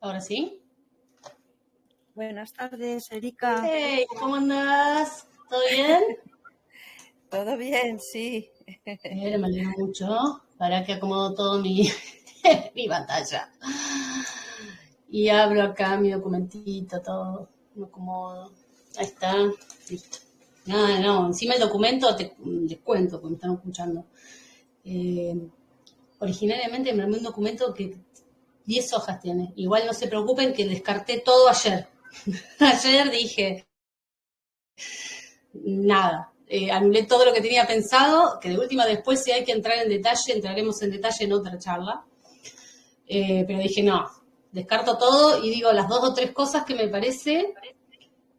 Ahora sí. Buenas tardes, Erika. Hey, ¿cómo andás? ¿Todo bien? ¿Todo bien? Sí. Me alegro mucho. Para que acomodo todo mi pantalla. Y abro acá mi documentito, todo. Me acomodo. Ahí está. Listo. No. Encima el documento, les cuento, porque me están escuchando. Originariamente me armé un documento que 10 hojas tiene. Igual no se preocupen que descarté todo ayer. Ayer dije, nada. Anulé todo lo que tenía pensado, que de última después si hay que entrar en detalle, entraremos en detalle en otra charla. Pero dije, no, descarto todo y digo las 2 o 3 cosas que me parece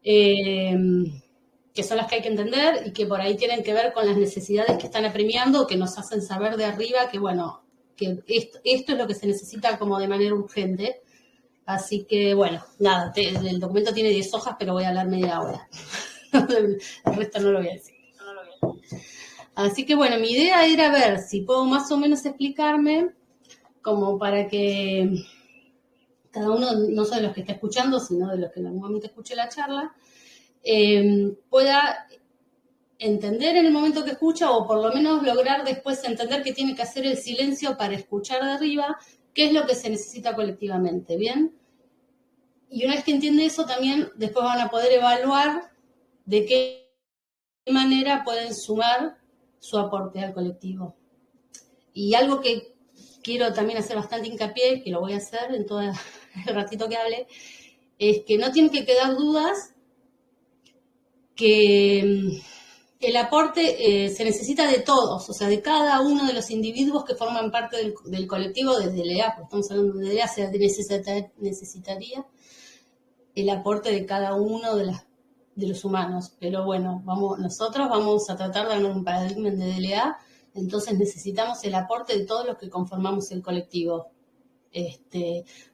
que son las que hay que entender y que por ahí tienen que ver con las necesidades que están apremiando, que nos hacen saber de arriba que, bueno, que esto es lo que se necesita como de manera urgente. Así que, bueno, nada, el documento tiene 10 hojas, pero voy a hablar media hora. El resto no lo voy a decir. Así que bueno, mi idea era ver si puedo más o menos explicarme como para que cada uno, no solo de los que está escuchando, sino de los que en algún momento escuche la charla, pueda entender en el momento que escucha o por lo menos lograr después entender que tiene que hacer el silencio para escuchar de arriba qué es lo que se necesita colectivamente, ¿bien? Y una vez que entiende eso, también después van a poder evaluar de qué manera pueden sumar su aporte al colectivo. Y algo que quiero también hacer bastante hincapié, que lo voy a hacer en todo el ratito que hable, es que no tienen que quedar dudas que el aporte se necesita de todos, o sea, de cada uno de los individuos que forman parte del colectivo desde LEA, porque estamos hablando de LEA, se necesitaría el aporte de cada uno de los humanos. Pero bueno, nosotros vamos a tratar de armar un paradigma de DLA, entonces necesitamos el aporte de todos los que conformamos el colectivo.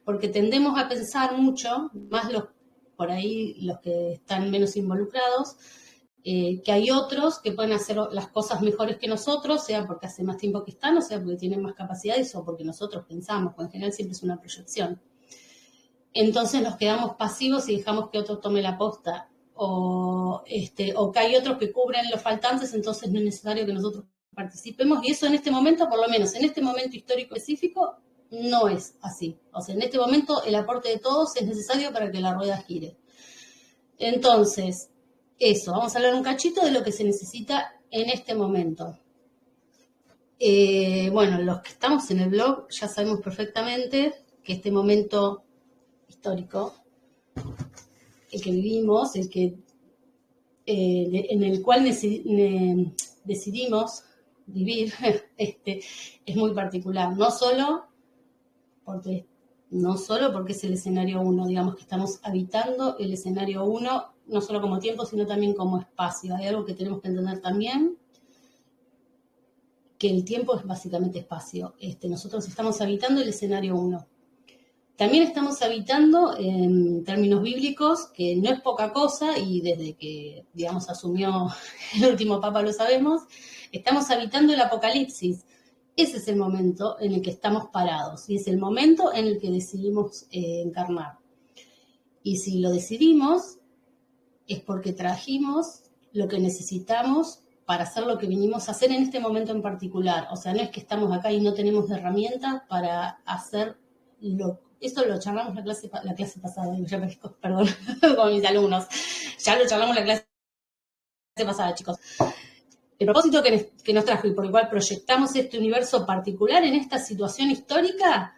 Porque tendemos a pensar mucho, más por ahí los que están menos involucrados, que hay otros que pueden hacer las cosas mejores que nosotros, sea porque hace más tiempo que están, o sea porque tienen más capacidades, o porque nosotros pensamos, porque en general siempre es una proyección. Entonces nos quedamos pasivos y dejamos que otro tome la posta. O que hay otros que cubren los faltantes, entonces no es necesario que nosotros participemos. Y eso en este momento, por lo menos en este momento histórico específico, no es así. O sea, en este momento el aporte de todos es necesario para que la rueda gire. Entonces, vamos a hablar un cachito de lo que se necesita en este momento. Bueno, los que estamos en el blog ya sabemos perfectamente que este momento histórico, el que vivimos, en el cual decidimos vivir, es muy particular. No solo porque es el escenario 1, digamos que estamos habitando el escenario 1, no solo como tiempo, sino también como espacio. Hay algo que tenemos que entender también, que el tiempo es básicamente espacio. Nosotros estamos habitando el escenario 1. También estamos habitando, en términos bíblicos, que no es poca cosa, y desde que, digamos, asumió el último papa lo sabemos, estamos habitando el apocalipsis. Ese es el momento en el que estamos parados, y es el momento en el que decidimos encarnar. Y si lo decidimos, es porque trajimos lo que necesitamos para hacer lo que vinimos a hacer en este momento en particular. O sea, no es que estamos acá y no tenemos herramientas para hacer eso lo charlamos la clase pasada, perdón, con mis alumnos. Ya lo charlamos la clase pasada, chicos. El propósito que nos trajo y por el cual proyectamos este universo particular en esta situación histórica,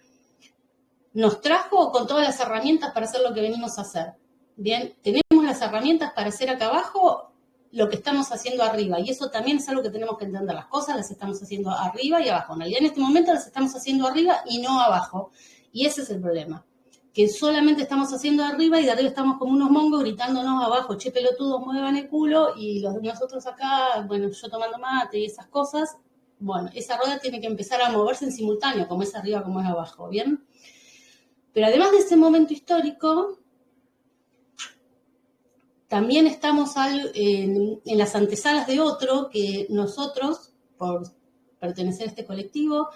nos trajo con todas las herramientas para hacer lo que venimos a hacer. Bien, tenemos las herramientas para hacer acá abajo lo que estamos haciendo arriba, y eso también es algo que tenemos que entender. Las cosas las estamos haciendo arriba y abajo. En realidad en este momento las estamos haciendo arriba y no abajo. Y ese es el problema, que solamente estamos haciendo arriba y de arriba estamos como unos mongos gritándonos abajo, che pelotudos, muevan el culo, y nosotros acá, bueno, yo tomando mate y esas cosas. Bueno, esa rueda tiene que empezar a moverse en simultáneo, como es arriba, como es abajo, ¿bien? Pero además de ese momento histórico, también estamos en las antesalas de otro, que nosotros, por pertenecer a este colectivo,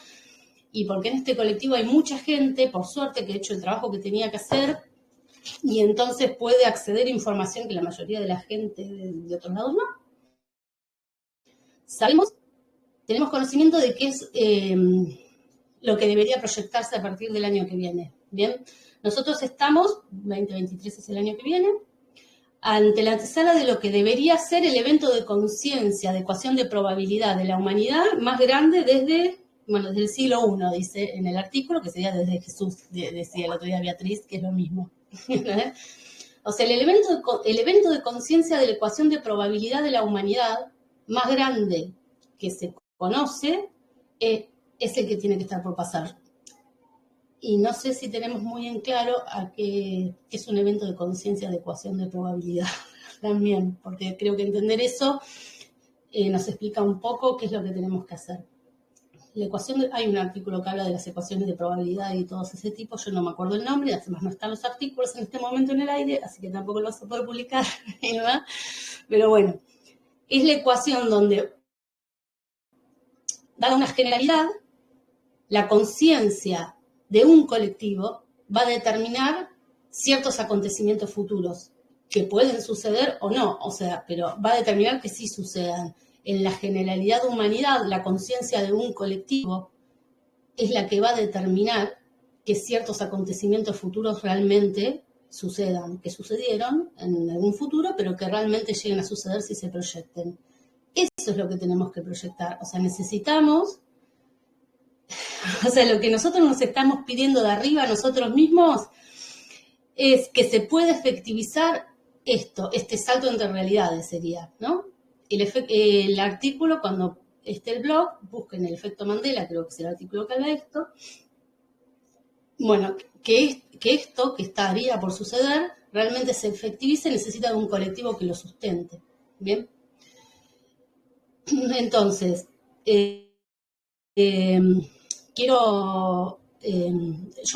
y porque en este colectivo hay mucha gente, por suerte, que ha hecho el trabajo que tenía que hacer, y entonces puede acceder a información que la mayoría de la gente de otros lados no. Sabemos, tenemos conocimiento de qué es lo que debería proyectarse a partir del año que viene. Bien, nosotros estamos, 2023 es el año que viene, ante la antesala de lo que debería ser el evento de conciencia, de ecuación de probabilidad de la humanidad más grande desde el siglo I, dice en el artículo, que sería desde Jesús, decía el otro día Beatriz, que es lo mismo. O sea, el evento de conciencia de la ecuación de probabilidad de la humanidad más grande que se conoce es el que tiene que estar por pasar. Y no sé si tenemos muy en claro a qué es un evento de conciencia de ecuación de probabilidad también, porque creo que entender eso nos explica un poco qué es lo que tenemos que hacer. Hay un artículo que habla de las ecuaciones de probabilidad y todos ese tipo, yo no me acuerdo el nombre, además no están los artículos en este momento en el aire, así que tampoco lo vas a poder publicar, ¿verdad? Pero bueno, es la ecuación donde, dada una generalidad, la conciencia de un colectivo va a determinar ciertos acontecimientos futuros que pueden suceder o no, o sea, pero va a determinar que sí sucedan. En la generalidad de humanidad, la conciencia de un colectivo es la que va a determinar que ciertos acontecimientos futuros realmente sucedan, que sucedieron en algún futuro, pero que realmente lleguen a suceder si se proyecten. Eso es lo que tenemos que proyectar. O sea, necesitamos, o sea, lo que nosotros nos estamos pidiendo de arriba a nosotros mismos es que se pueda efectivizar este salto entre realidades sería, ¿no? El artículo, cuando esté el blog, busquen el efecto Mandela, creo que es el artículo que habla de esto. Bueno, que esto que estaría por suceder realmente se efectivice, necesita de un colectivo que lo sustente. ¿Bien? Entonces, yo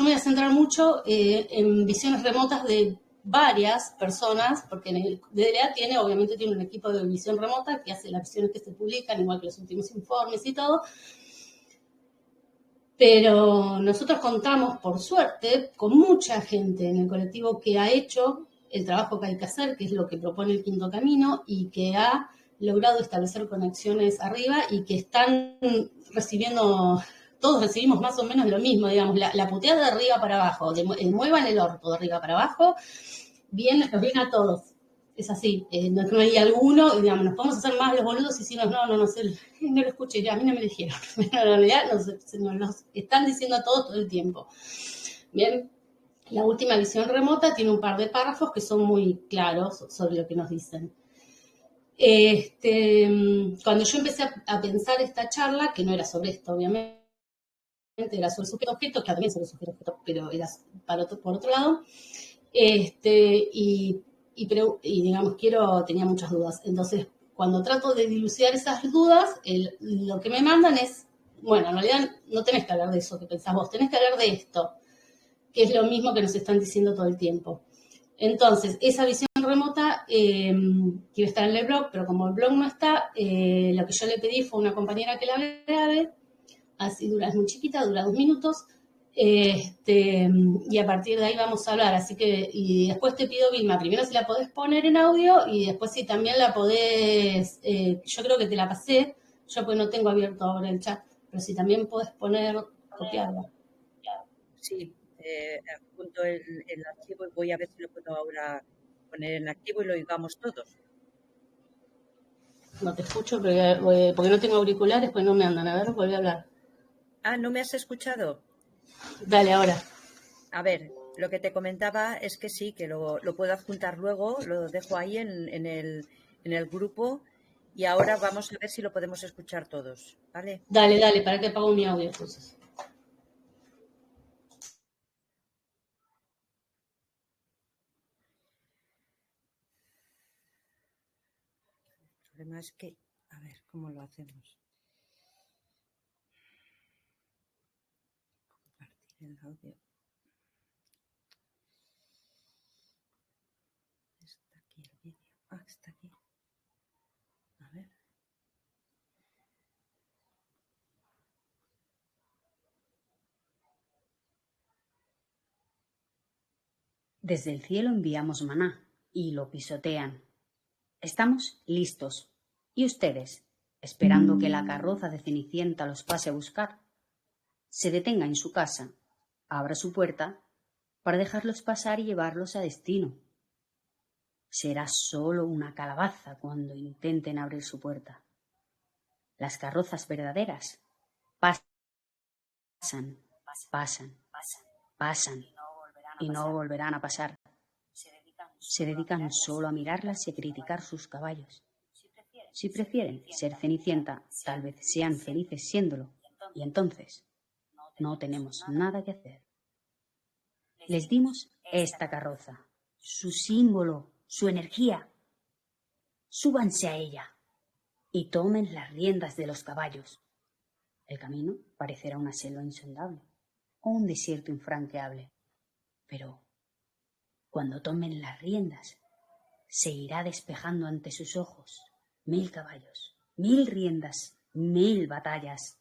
me voy a centrar mucho en visiones remotas de varias personas, porque el DLA obviamente tiene un equipo de visión remota que hace las visiones que se publican, igual que los últimos informes y todo, pero nosotros contamos, por suerte, con mucha gente en el colectivo que ha hecho el trabajo que hay que hacer, que es lo que propone el Quinto Camino, y que ha logrado establecer conexiones arriba y que están recibiendo, todos recibimos más o menos lo mismo, digamos, la puteada de arriba para abajo, muevan el orto de arriba para abajo, nos viene a todos. Es así, no hay alguno, digamos, nos podemos hacer más los boludos y si no sé, no lo escuché, ya a mí no me dijeron, pero en realidad nos están diciendo a todos todo el tiempo. Bien, la última visión remota tiene un par de párrafos que son muy claros sobre lo que nos dicen. Cuando yo empecé a pensar esta charla, que no era sobre esto, obviamente, era sobre sujeto objeto, que también sobre sujeto objeto, pero era por otro lado, y digamos, tenía muchas dudas. Entonces, cuando trato de dilucidar esas dudas, lo que me mandan es, bueno, en realidad no tenés que hablar de eso que pensás vos, tenés que hablar de esto, que es lo mismo que nos están diciendo todo el tiempo. Entonces, esa visión remota quiere estar en el blog, pero como el blog no está, lo que yo le pedí fue una compañera que la grabe, así es muy chiquita, dura 2 minutos, y a partir de ahí vamos a hablar. Así que, y después te pido, Vilma, primero si la podés poner en audio y después si también la podés, yo creo que te la pasé, yo pues no tengo abierto ahora el chat, pero si también podés copiarla. Sí, junto el archivo y voy a ver si lo puedo ahora poner en activo y lo oigamos todos. No te escucho porque no tengo auriculares, pues no me andan. A ver, volví a hablar. Ah, ¿no me has escuchado? Dale, ahora. A ver, lo que te comentaba es que sí, que lo puedo adjuntar luego, lo dejo ahí en el grupo y ahora vamos a ver si lo podemos escuchar todos, ¿vale? Dale, para que apago mi audio entonces. El problema es que, a ver, ¿cómo lo hacemos? Compartir el audio. Está aquí el vídeo. Ah, está aquí. A ver. Desde el cielo enviamos maná y lo pisotean. Estamos listos. ¿Y ustedes? Esperando que la carroza de Cenicienta los pase a buscar. Se detenga en su casa, abra su puerta para dejarlos pasar y llevarlos a destino. Será solo una calabaza cuando intenten abrir su puerta. Las carrozas verdaderas pasan, pasan y no volverán a pasar. Se dedican solo a mirarlas y a criticar sus caballos. Si prefieren ser Cenicienta, tal vez sean felices siéndolo, y entonces no tenemos nada que hacer. Les dimos esta carroza, su símbolo, su energía. Súbanse a ella y tomen las riendas de los caballos. El camino parecerá una selva insondable o un desierto infranqueable, pero cuando tomen las riendas se irá despejando ante sus ojos 1000 caballos, 1000 riendas, 1000 batallas.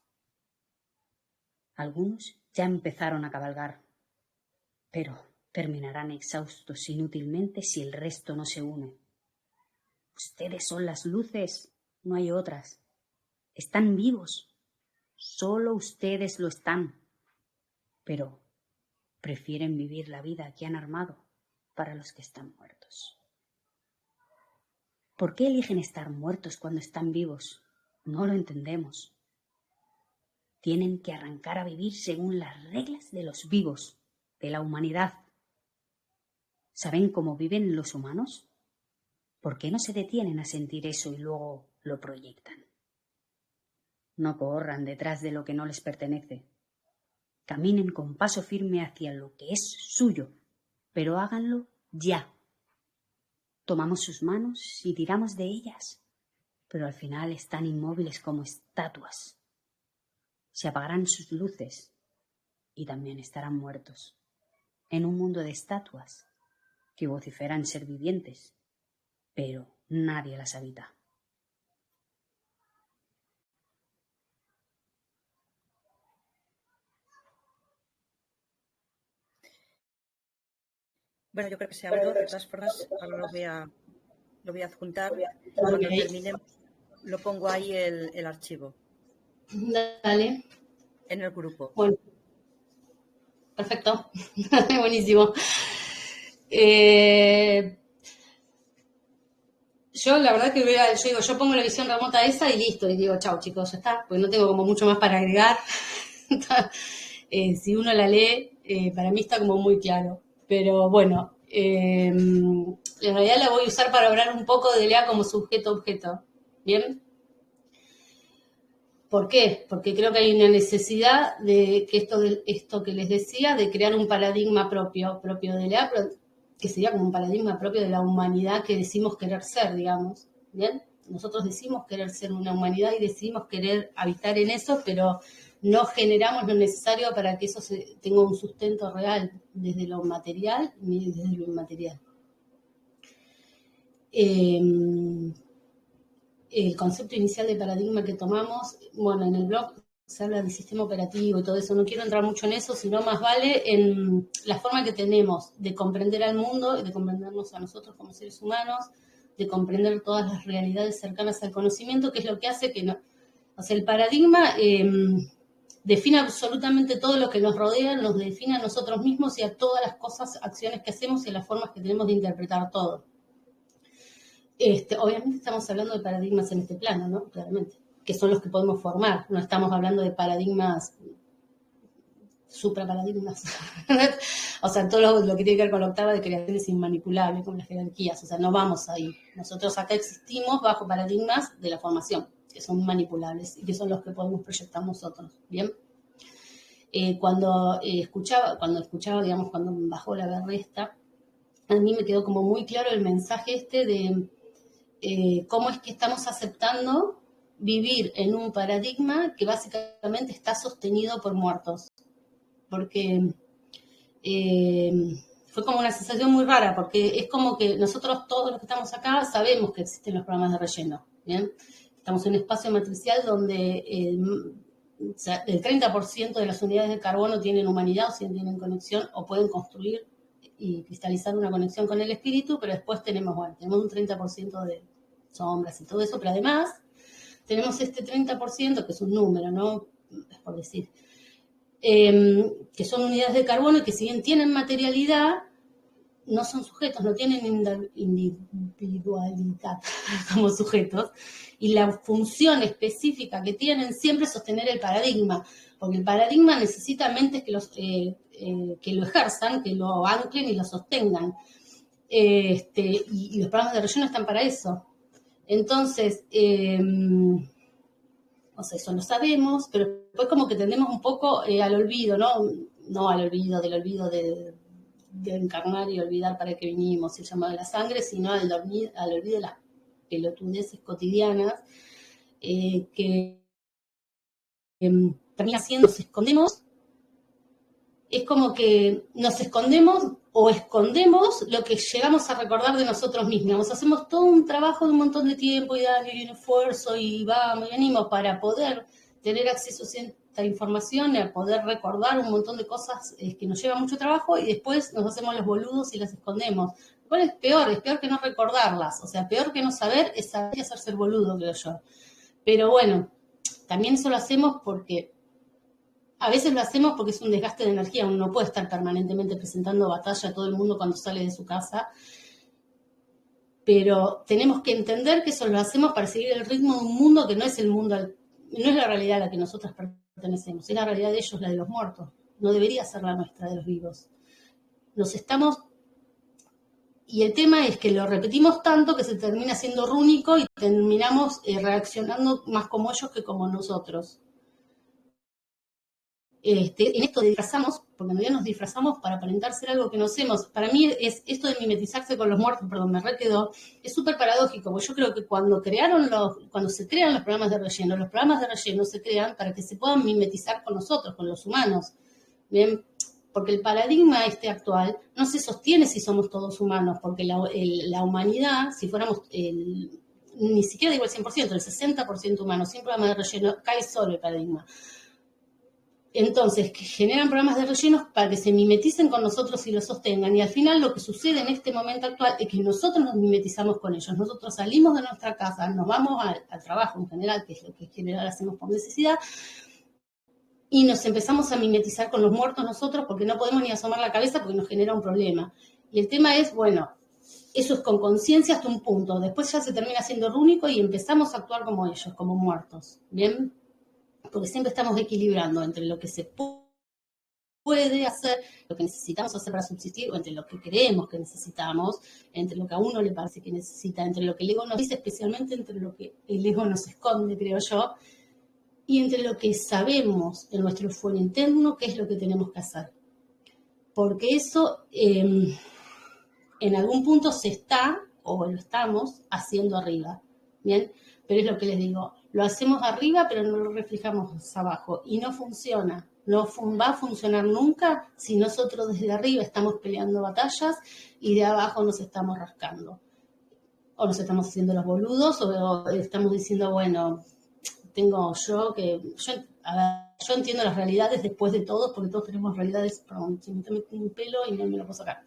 Algunos ya empezaron a cabalgar, pero terminarán exhaustos inútilmente si el resto no se une. Ustedes son las luces, no hay otras. Están vivos, solo ustedes lo están, pero prefieren vivir la vida que han armado para los que están muertos. ¿Por qué eligen estar muertos cuando están vivos? No lo entendemos. Tienen que arrancar a vivir según las reglas de los vivos, de la humanidad. ¿Saben cómo viven los humanos? ¿Por qué no se detienen a sentir eso y luego lo proyectan? No corran detrás de lo que no les pertenece. Caminen con paso firme hacia lo que es suyo, pero háganlo ya. Tomamos sus manos y tiramos de ellas, pero al final están inmóviles como estatuas. Se apagarán sus luces y también estarán muertos, en un mundo de estatuas que vociferan ser vivientes, pero nadie las habita. Bueno, yo creo que se habló, de todas formas, ahora lo voy a adjuntar. Cuando terminemos, lo pongo ahí el archivo. Dale. En el grupo. Bueno. Perfecto. Buenísimo. Yo la verdad que yo pongo la visión remota esa y listo, y digo, chau chicos, ya está, porque no tengo como mucho más para agregar. Si uno la lee, para mí está como muy claro. Pero bueno, en realidad la voy a usar para hablar un poco de Lea como sujeto-objeto. ¿Bien? ¿Por qué? Porque creo que hay una necesidad de que esto que les decía, de crear un paradigma propio de Lea, que sería como un paradigma propio de la humanidad que decimos querer ser, digamos. ¿Bien? Nosotros decimos querer ser una humanidad y decimos querer habitar en eso, pero no generamos lo necesario para que eso tenga un sustento real desde lo material ni desde lo inmaterial. El concepto inicial de paradigma que tomamos, bueno, en el blog se habla del sistema operativo y todo eso, no quiero entrar mucho en eso, sino más vale en la forma que tenemos de comprender al mundo y de comprendernos a nosotros como seres humanos, de comprender todas las realidades cercanas al conocimiento, que es lo que hace que no... O sea, el paradigma define absolutamente todo lo que nos rodea, nos define a nosotros mismos y a todas las cosas, acciones que hacemos y las formas que tenemos de interpretar todo. Obviamente estamos hablando de paradigmas en este plano, ¿no? Claramente, que son los que podemos formar. No estamos hablando de paradigmas, supraparadigmas. O sea, todo lo que tiene que ver con la octava de creaciones inmanipulables, como las jerarquías. O sea, no vamos ahí. Nosotros acá existimos bajo paradigmas de la formación, que son manipulables y que son los que podemos proyectar nosotros. ¿Bien? Cuando escuchaba, digamos, cuando bajó la berresta, a mí me quedó como muy claro el mensaje de cómo es que estamos aceptando vivir en un paradigma que básicamente está sostenido por muertos. Porque fue como una sensación muy rara, porque es como que nosotros todos los que estamos acá sabemos que existen los programas de relleno, ¿bien? Estamos en un espacio matricial donde o sea, el 30% de las unidades de carbono tienen humanidad, o si tienen conexión, o pueden construir y cristalizar una conexión con el espíritu, pero después tenemos un 30% de sombras y todo eso, pero además tenemos este 30%, que es un número, ¿no? Es por decir, que son unidades de carbono y que si bien tienen materialidad, no son sujetos, no tienen individualidad como sujetos, y la función específica que tienen siempre es sostener el paradigma, porque el paradigma necesita mentes que lo ejerzan, que lo anclen y lo sostengan. Y los programas de relleno están para eso. Entonces, o sea, eso lo sabemos, pero después como que tendemos un poco al olvido, ¿no? No al olvido de encarnar y olvidar para qué vinimos, el llamado de la sangre, sino al olvido de las pelotudeces cotidianas que termina siendo, nos escondemos, es como que nos escondemos o escondemos lo que llegamos a recordar de nosotros mismos. Hacemos todo un trabajo de un montón de tiempo y un esfuerzo y vamos y venimos para poder tener acceso a cierta información y a poder recordar un montón de cosas que nos lleva mucho trabajo y después nos hacemos los boludos y las escondemos. Lo cual es peor que no recordarlas. O sea, peor que no saber es saber y hacerse el boludo, creo yo. Pero bueno, también eso lo hacemos porque a veces lo hacemos porque es un desgaste de energía. Uno no puede estar permanentemente presentando batalla a todo el mundo cuando sale de su casa. Pero tenemos que entender que eso lo hacemos para seguir el ritmo de un mundo que no es el mundo, no es la realidad a la que nosotros pertenecemos, es la realidad de ellos, la de los muertos. No debería ser la nuestra, de los vivos. Y el tema es que lo repetimos tanto que se termina siendo rúnico y terminamos reaccionando más como ellos que como nosotros. En esto disfrazamos, porque en realidad nos disfrazamos para aparentar ser algo que no hacemos. Para mí es esto de mimetizarse con los muertos, me requedó, es súper paradójico, porque yo creo que cuando se crean los programas de relleno se crean para que se puedan mimetizar con nosotros, con los humanos. Bien, porque el paradigma actual no se sostiene si somos todos humanos, porque la humanidad, si fuéramos ni siquiera digo el 100%, el 60% humano, sin programa de relleno, cae solo el paradigma. Entonces, que generan programas de rellenos para que se mimeticen con nosotros y lo sostengan. Y al final lo que sucede en este momento actual es que nosotros nos mimetizamos con ellos. Nosotros salimos de nuestra casa, nos vamos al trabajo en general, que es lo que en general hacemos por necesidad, y nos empezamos a mimetizar con los muertos nosotros porque no podemos ni asomar la cabeza porque nos genera un problema. Y el tema es, bueno, eso es con conciencia hasta un punto. Después ya se termina siendo rúnico y empezamos a actuar como ellos, como muertos. ¿Bien? Porque siempre estamos equilibrando entre lo que se puede hacer, lo que necesitamos hacer para subsistir, o entre lo que creemos que necesitamos, entre lo que a uno le parece que necesita, entre lo que el ego nos dice, especialmente entre lo que el ego nos esconde, creo yo, y entre lo que sabemos en nuestro fuero interno, qué es lo que tenemos que hacer. Porque eso en algún punto se está, o lo estamos, haciendo arriba. ¿Bien? Pero es lo que les digo, lo hacemos arriba, pero no lo reflejamos abajo. Y no funciona. No va a funcionar nunca si nosotros desde arriba estamos peleando batallas y de abajo nos estamos rascando. O nos estamos haciendo los boludos, o estamos diciendo, bueno, yo entiendo las realidades después de todos, porque todos tenemos realidades, perdón, si me meto un pelo y no me lo puedo sacar.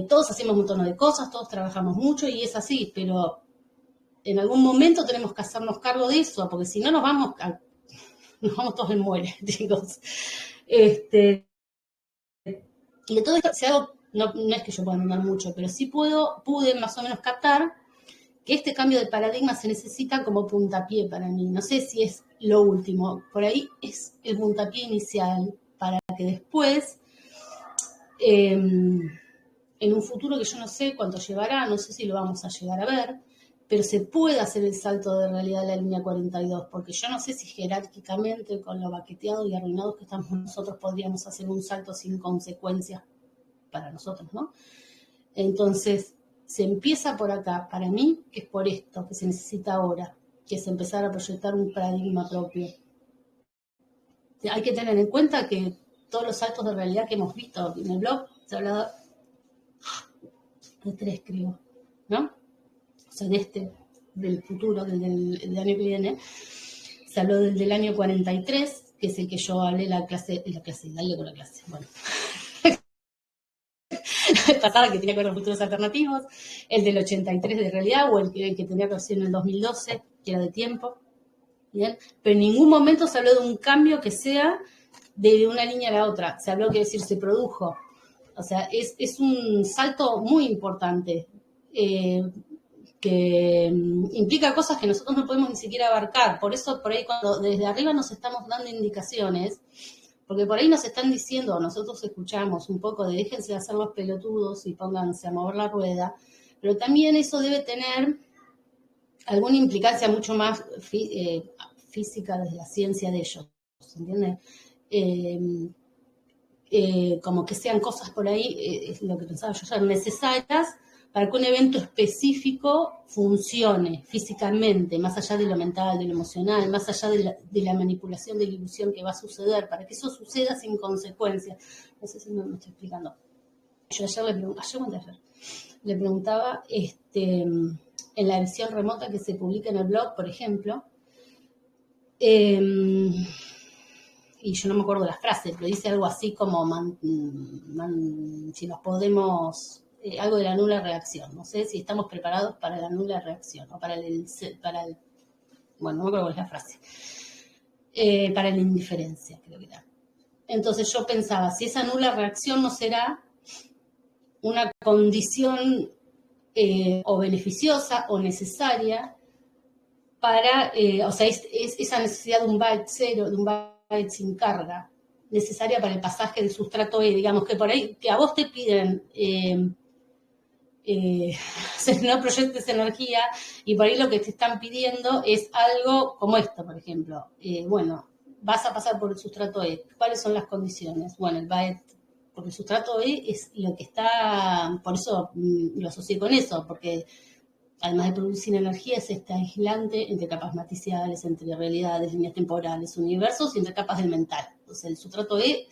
Todos hacemos un montón de cosas, todos trabajamos mucho y es así, pero en algún momento tenemos que hacernos cargo de eso, porque si no nos vamos todos en muere, chicos. Y de todo esto, si hago, no es que yo pueda mandar mucho, pero sí pude más o menos captar que este cambio de paradigma se necesita como puntapié para mí. No sé si es lo último, por ahí es el puntapié inicial para que después, en un futuro que yo no sé cuánto llevará, no sé si lo vamos a llegar a ver, pero se puede hacer el salto de realidad de la línea 42, porque yo no sé si jerárquicamente, con lo baqueteados y arruinados que estamos nosotros, podríamos hacer un salto sin consecuencias para nosotros, ¿no? Entonces, se empieza por acá, para mí, que es por esto que se necesita ahora, que es empezar a proyectar un paradigma propio. Hay que tener en cuenta que todos los saltos de realidad que hemos visto en el blog, se ha hablado de 3, creo, ¿no? O sea, del futuro, del año que viene, se habló del año 43, que es el que yo hablé dale con la clase, bueno. vez pasada, que tenía que ver con futuros alternativos, el del 83 de realidad, o el que tenía que hacer en el 2012, que era de tiempo. ¿Bien? Pero en ningún momento se habló de un cambio que sea de una línea a la otra. Se habló, que decir, se produjo. O sea, es un salto muy importante que implica cosas que nosotros no podemos ni siquiera abarcar. Por eso, por ahí, cuando desde arriba nos estamos dando indicaciones, porque por ahí nos están diciendo, nosotros escuchamos un poco de déjense de hacer los pelotudos y pónganse a mover la rueda, pero también eso debe tener alguna implicancia mucho más física desde la ciencia de ellos, ¿se entiende? Como que sean cosas por ahí, es lo que pensaba yo, sean necesarias para que un evento específico funcione físicamente, más allá de lo mental, de lo emocional, más allá de la manipulación, de la ilusión que va a suceder, para que eso suceda sin consecuencias. No sé si me estoy explicando. Yo ayer le preguntaba, en la versión remota que se publica en el blog, por ejemplo, y yo no me acuerdo las frases, pero dice algo así como si nos podemos, algo de la nula reacción, no sé si estamos preparados para la nula reacción, o para el bueno, no me acuerdo cuál es la frase, para la indiferencia, creo que era. Entonces yo pensaba, si esa nula reacción no será una condición o beneficiosa o necesaria para, o sea, es esa necesidad de un byte cero, de un byte sin carga, necesaria para el pasaje del sustrato E, digamos que por ahí, que a vos te piden no proyectes energía, y por ahí lo que te están pidiendo es algo como esto, por ejemplo. Bueno, vas a pasar por el sustrato E. ¿Cuáles son las condiciones? Bueno, el byte, porque el sustrato E es lo que está, por eso lo asocié con eso, porque además de producir energía, es este aislante entre capas matriciales, entre realidades, líneas temporales, universos y entre capas del mental. Entonces, el sustrato E,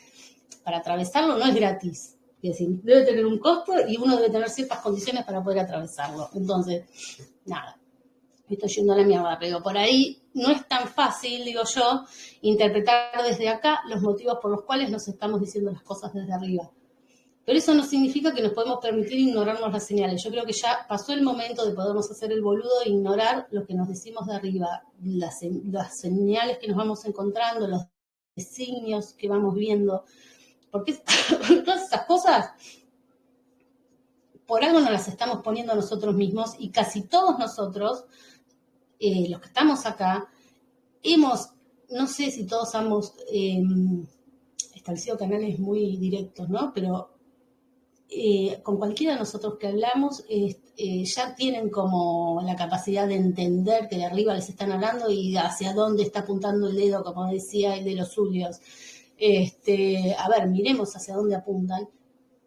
para atravesarlo, no es gratis. Es decir, debe tener un costo y uno debe tener ciertas condiciones para poder atravesarlo. Entonces, nada, me estoy yendo a la mierda, pero por ahí no es tan fácil, digo yo, interpretar desde acá los motivos por los cuales nos estamos diciendo las cosas desde arriba. Pero eso no significa que nos podemos permitir ignorarnos las señales. Yo creo que ya pasó el momento de podernos hacer el boludo e ignorar lo que nos decimos de arriba, las señales que nos vamos encontrando, los designios que vamos viendo. Porque todas esas cosas, por algo nos las estamos poniendo nosotros mismos, y casi todos nosotros, los que estamos acá, no sé si todos hemos establecido canales muy directos, ¿no? Pero con cualquiera de nosotros que hablamos, ya tienen como la capacidad de entender que de arriba les están hablando y hacia dónde está apuntando el dedo, como decía el de los Zulios. A ver, miremos hacia dónde apuntan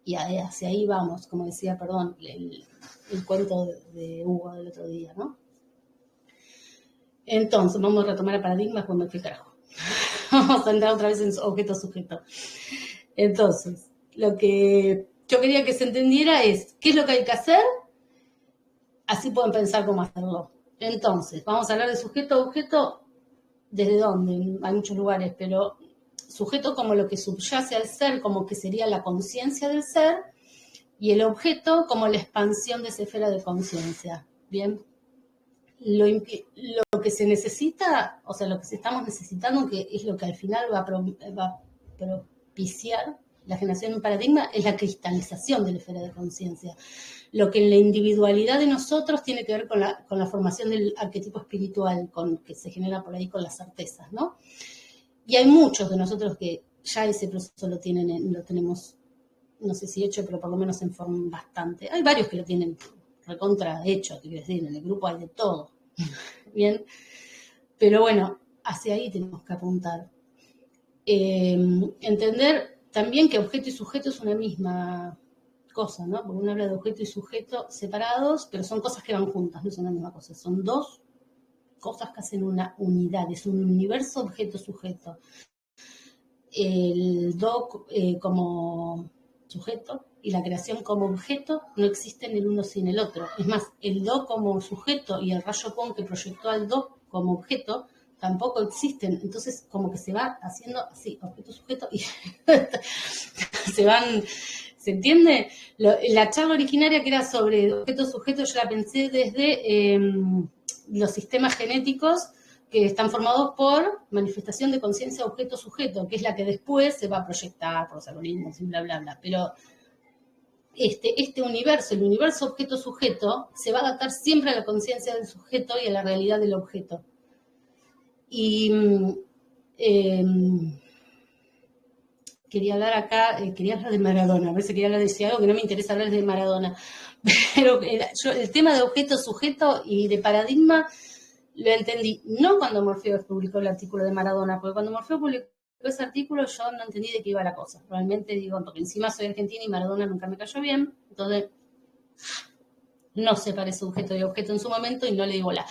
y hacia ahí vamos, como decía, perdón, el cuento de Hugo del otro día, ¿no? Entonces, vamos a retomar el paradigma cuando me fui carajo. Vamos a entrar otra vez en objeto-sujeto. Entonces, lo que yo quería que se entendiera es qué es lo que hay que hacer, así pueden pensar cómo hacerlo. Entonces, vamos a hablar de sujeto-objeto, ¿desde dónde? Hay muchos lugares, pero sujeto como lo que subyace al ser, como que sería la conciencia del ser, y el objeto como la expansión de esa esfera de conciencia. Bien, lo que se necesita, o sea, lo que estamos necesitando, que es lo que al final va a propiciar la generación de un paradigma, es la cristalización de la esfera de conciencia. Lo que en la individualidad de nosotros tiene que ver con la formación del arquetipo espiritual, que se genera por ahí con las certezas, ¿no? Y hay muchos de nosotros que ya ese proceso lo tenemos, no sé si hecho, pero por lo menos en forma bastante. Hay varios que lo tienen recontra hecho, quiero decir, en el grupo hay de todo. Bien, pero bueno, hacia ahí tenemos que apuntar. Entender también que objeto y sujeto es una misma cosa, ¿no? Porque uno habla de objeto y sujeto separados, pero son cosas que van juntas, no son la misma cosa, son dos cosas que hacen una unidad, es un universo objeto-sujeto. El do como sujeto y la creación como objeto no existen el uno sin el otro. Es más, el do como sujeto y el rayo Pon que proyectó al do como objeto tampoco existen. Entonces, como que se va haciendo así, objeto-sujeto, y se ¿Se entiende? La charla originaria que era sobre objeto-sujeto, yo la pensé desde los sistemas genéticos que están formados por manifestación de conciencia objeto-sujeto, que es la que después se va a proyectar por los algoritmos y bla, bla, bla. Pero este universo, el universo objeto-sujeto, se va a adaptar siempre a la conciencia del sujeto y a la realidad del objeto. Y quería hablar acá, quería hablar de Maradona, a veces quería hablar de algo que no me interesa hablar de Maradona, pero el tema de objeto-sujeto y de paradigma lo entendí, no cuando Morfeo publicó el artículo de Maradona, porque cuando Morfeo publicó ese artículo yo no entendí de qué iba la cosa, realmente digo, porque encima soy argentina y Maradona nunca me cayó bien, entonces no separé sujeto y objeto en su momento y no le di bola.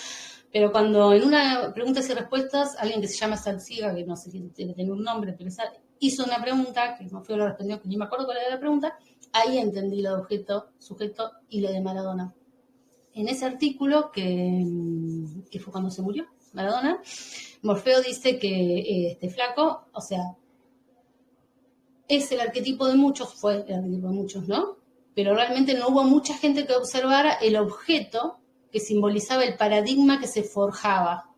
Pero cuando en una preguntas y respuestas, alguien que se llama Salsiga, que no sé si tiene que tener un nombre, pero hizo una pregunta, que Morfeo lo respondió, que ni me acuerdo cuál era la pregunta, ahí entendí lo de objeto, sujeto y lo de Maradona. En ese artículo, que fue cuando se murió Maradona, Morfeo dice que este flaco, o sea, es el arquetipo de muchos, fue el arquetipo de muchos, ¿no? Pero realmente no hubo mucha gente que observara el objeto que simbolizaba el paradigma que se forjaba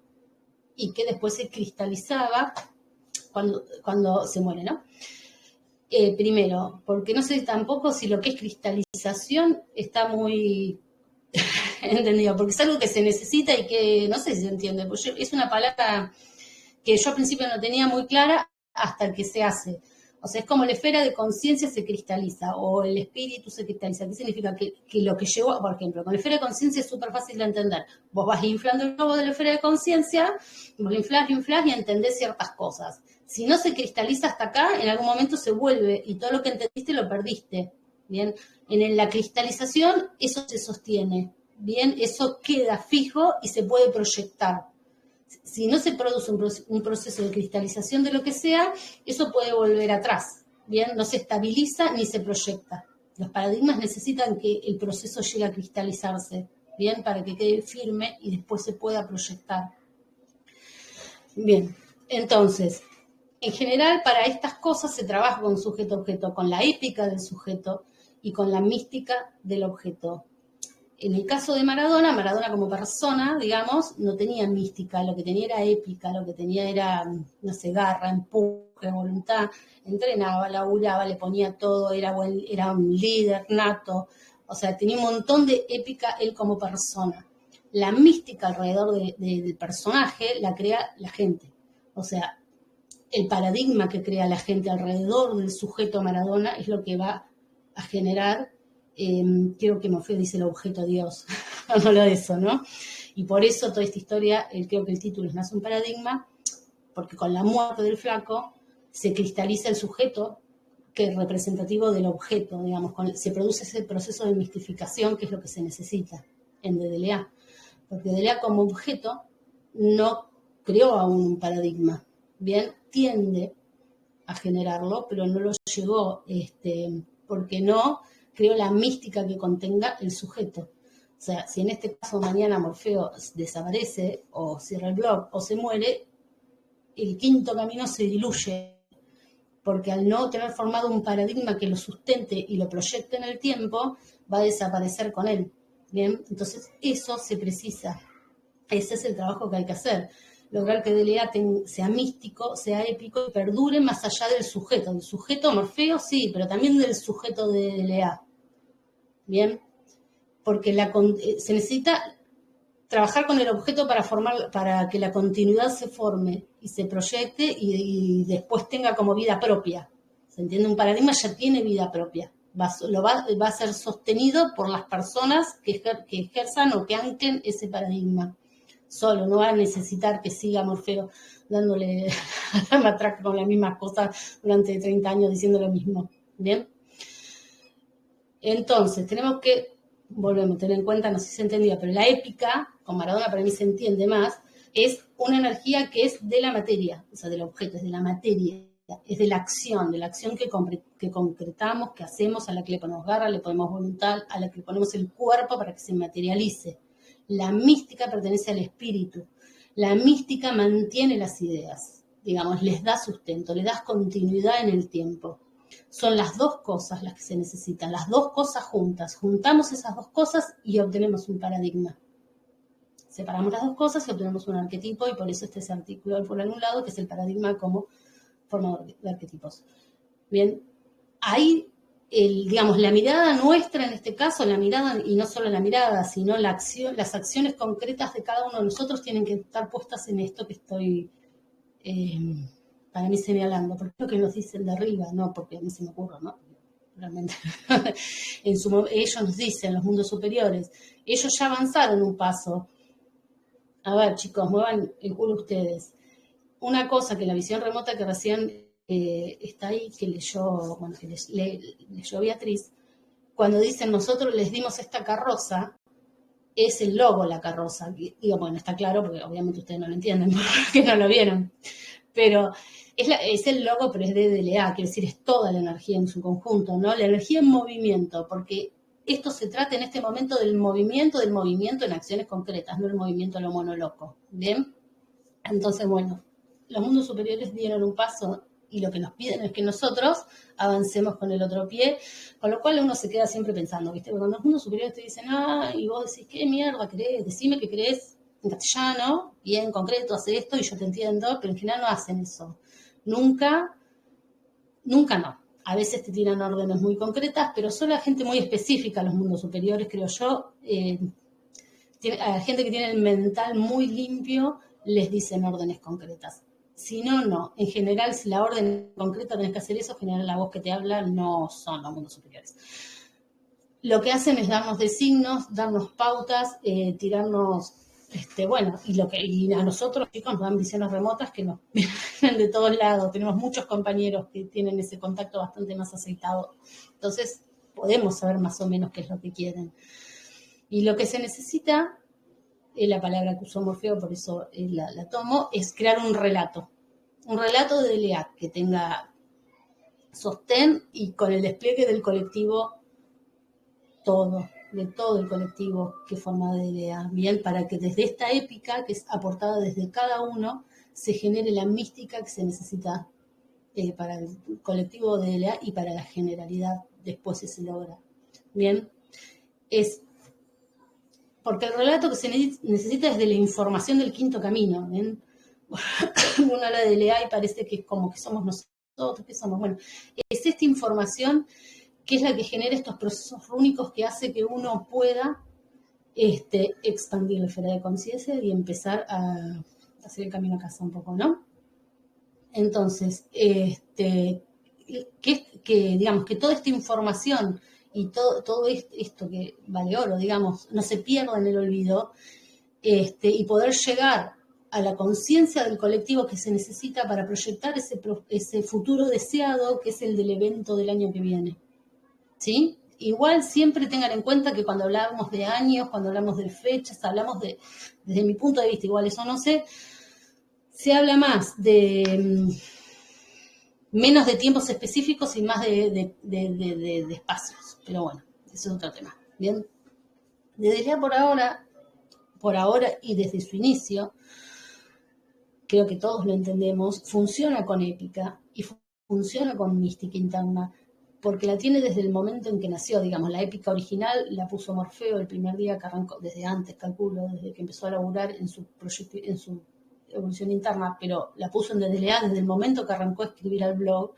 y que después se cristalizaba cuando se muere, ¿no? Primero, porque no sé tampoco si lo que es cristalización está muy entendido, porque es algo que se necesita y que no sé si se entiende, porque es una palabra que yo al principio no tenía muy clara hasta que se hace. O sea, es como la esfera de conciencia se cristaliza o el espíritu se cristaliza. ¿Qué significa? Que lo que llegó, por ejemplo, con la esfera de conciencia es súper fácil de entender. Vos vas inflando el globo de la esfera de conciencia, vos lo inflás y entendés ciertas cosas. Si no se cristaliza hasta acá, en algún momento se vuelve y todo lo que entendiste lo perdiste. Bien, en la cristalización eso se sostiene. Bien, eso queda fijo y se puede proyectar. Si no se produce un proceso de cristalización de lo que sea, eso puede volver atrás, ¿bien? No se estabiliza ni se proyecta. Los paradigmas necesitan que el proceso llegue a cristalizarse, ¿bien? Para que quede firme y después se pueda proyectar. Bien, entonces, en general para estas cosas se trabaja con sujeto-objeto, con la épica del sujeto y con la mística del objeto. En el caso de Maradona, Maradona como persona, digamos, no tenía mística, lo que tenía era épica, lo que tenía era, no sé, garra, empuje, voluntad, entrenaba, laburaba, le ponía todo, era un líder nato, o sea, tenía un montón de épica él como persona. La mística alrededor del personaje la crea la gente, o sea, el paradigma que crea la gente alrededor del sujeto Maradona es lo que va a generar. Creo que Morfeo dice el objeto Dios, hablo de eso, ¿no? Y por eso toda esta historia, creo que el título es Nace un paradigma, porque con la muerte del flaco se cristaliza el sujeto que es representativo del objeto, digamos, se produce ese proceso de mistificación que es lo que se necesita en DDLA, porque DDLA como objeto no creó aún un paradigma, bien, tiende a generarlo, pero no lo llegó, porque no creó la mística que contenga el sujeto. O sea, si en este caso mañana Morfeo desaparece o cierra el blog o se muere, el quinto camino se diluye, porque al no tener formado un paradigma que lo sustente y lo proyecte en el tiempo, va a desaparecer con él. Bien, entonces eso se precisa. Ese es el trabajo que hay que hacer. Lograr que DLA sea místico, sea épico y perdure más allá del sujeto. Del sujeto Morfeo, sí, pero también del sujeto de DLA. Bien, porque se necesita trabajar con el objeto para que la continuidad se forme y se proyecte y después tenga como vida propia. ¿Se entiende? Un paradigma ya tiene vida propia. Va a ser sostenido por las personas que ejerzan o que anclen ese paradigma. Solo, no va a necesitar que siga Morfeo dándole a la matraca con las mismas cosas durante 30 años diciendo lo mismo. ¿Bien? Entonces, tenemos que, volvemos a tener en cuenta, no sé si se entendía, pero la épica, con Maradona para mí se entiende más, es una energía que es de la materia, o sea, del objeto, es de la materia, es de la acción que concretamos, que hacemos, a la que le ponemos garra, le ponemos voluntad, a la que le ponemos el cuerpo para que se materialice. La mística pertenece al espíritu. La mística mantiene las ideas, digamos, les da sustento, les da continuidad en el tiempo. Son las dos cosas las que se necesitan, las dos cosas juntas. Juntamos esas dos cosas y obtenemos un paradigma. Separamos las dos cosas y obtenemos un arquetipo, y por eso este es el artículo por un lado, que es el paradigma como forma de arquetipos. Bien, ahí, digamos, la mirada nuestra en este caso, la mirada, y no solo la mirada, sino la acción, las acciones concretas de cada uno de nosotros tienen que estar puestas en esto que estoy, para mí, señalando, porque es lo que nos dicen de arriba, no porque a mí se me ocurra, ¿no? Realmente. Ellos nos dicen, los mundos superiores, ellos ya avanzaron un paso. A ver, chicos, muevan el culo ustedes. Una cosa que la visión remota que recién está ahí, que leyó, bueno, que leyó Beatriz, cuando dicen nosotros les dimos esta carroza, es el logo la carroza. Digo, bueno, está claro, porque obviamente ustedes no lo entienden, porque no lo vieron. Pero es el logo, pero es de DLA, quiere decir, es toda la energía en su conjunto, ¿no? La energía en movimiento, porque esto se trata en este momento del movimiento en acciones concretas, no el movimiento a lo monoloco, ¿bien? Entonces, bueno, los mundos superiores dieron un paso y lo que nos piden es que nosotros avancemos con el otro pie, con lo cual uno se queda siempre pensando, ¿viste? Cuando los mundos superiores te dicen, y vos decís, ¿qué mierda crees? Decime que crees en castellano, bien concreto, hace esto y yo te entiendo, pero en general no hacen eso. Nunca no. A veces te tiran órdenes muy concretas, pero solo a gente muy específica, los mundos superiores, creo yo. A la gente que tiene el mental muy limpio, les dicen órdenes concretas. Si no, no. En general, si la orden es concreta, tenés que hacer eso, en general la voz que te habla no son los mundos superiores. Lo que hacen es darnos designios, darnos pautas, tirarnos, bueno, y a nosotros, chicos, nos dan visiones remotas que nos vienen de todos lados. Tenemos muchos compañeros que tienen ese contacto bastante más aceitado. Entonces, podemos saber más o menos qué es lo que quieren. Y lo que se necesita, la palabra que usó Morfeo, por eso la tomo, es crear un relato de DLA que tenga sostén y con el despliegue del colectivo de todo el colectivo que forma DLA, bien, para que desde esta épica, que es aportada desde cada uno, se genere la mística que se necesita para el colectivo DLA y para la generalidad después se logra. Bien, porque el relato que se necesita es de la información del quinto camino, ¿bien? Uno habla de DLA y parece que es como que somos nosotros, que somos, bueno, es esta información que es la que genera estos procesos rúnicos que hace que uno pueda expandir la esfera de conciencia y empezar a hacer el camino a casa un poco, ¿no? Entonces, digamos, que toda esta información y todo esto que vale oro, digamos, no se pierda en el olvido, y poder llegar a la conciencia del colectivo que se necesita para proyectar ese futuro deseado que es el del evento del año que viene. ¿Sí? Igual siempre tengan en cuenta que cuando hablamos de años, cuando hablamos de fechas, hablamos desde mi punto de vista, igual eso no sé, se habla más de menos de tiempos específicos y más de espacios. Pero bueno, eso es otro tema. Bien, desde ya por ahora y desde su inicio, creo que todos lo entendemos, funciona con épica y funciona con mística interna, porque la tiene desde el momento en que nació, digamos, la épica original la puso Morfeo el primer día que arrancó, desde antes, calculo, desde que empezó a laburar en su proyecto, en su evolución interna, pero la puso en DLA desde el momento que arrancó a escribir al blog,